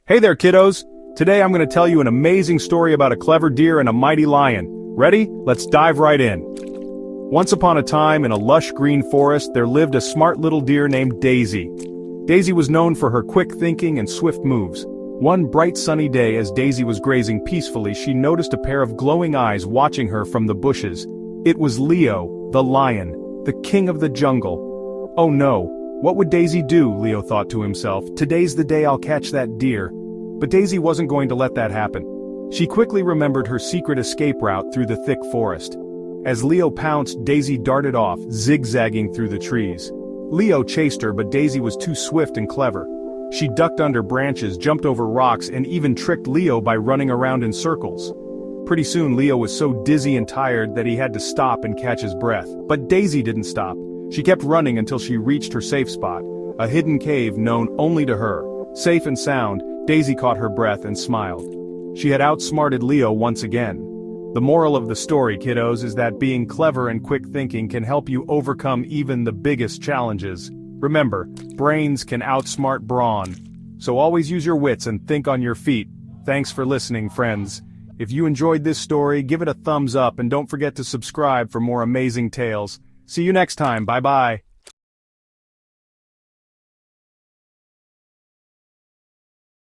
Hey there, kiddos! Today I'm going to tell you an amazing story about a clever deer and a mighty lion. Ready? Let's dive right in. Once upon a time, in a lush green forest, there lived a smart little deer named Daisy. Daisy was known for her quick thinking and swift moves. One bright sunny day, as Daisy was grazing peacefully, she noticed a pair of glowing eyes watching her from the bushes. It was Leo, the lion, the king of the jungle. Oh no, what would Daisy do? Leo thought to himself. Today's the day I'll catch that deer. But Daisy wasn't going to let that happen. She quickly remembered her secret escape route through the thick forest. As Leo pounced, Daisy darted off, zigzagging through the trees. Leo chased her, but Daisy was too swift and clever. She ducked under branches, jumped over rocks, and even tricked Leo by running around in circles. Pretty soon Leo was so dizzy and tired that he had to stop and catch his breath. But Daisy didn't stop. She kept running until she reached her safe spot, a hidden cave known only to her. Safe and sound, Daisy caught her breath and smiled. She had outsmarted Leo once again. The moral of the story, kiddos, is that being clever and quick thinking can help you overcome even the biggest challenges. Remember, brains can outsmart brawn. So always use your wits and think on your feet. Thanks for listening, friends. If you enjoyed this story, give it a thumbs up and don't forget to subscribe for more amazing tales. See you next time, bye-bye.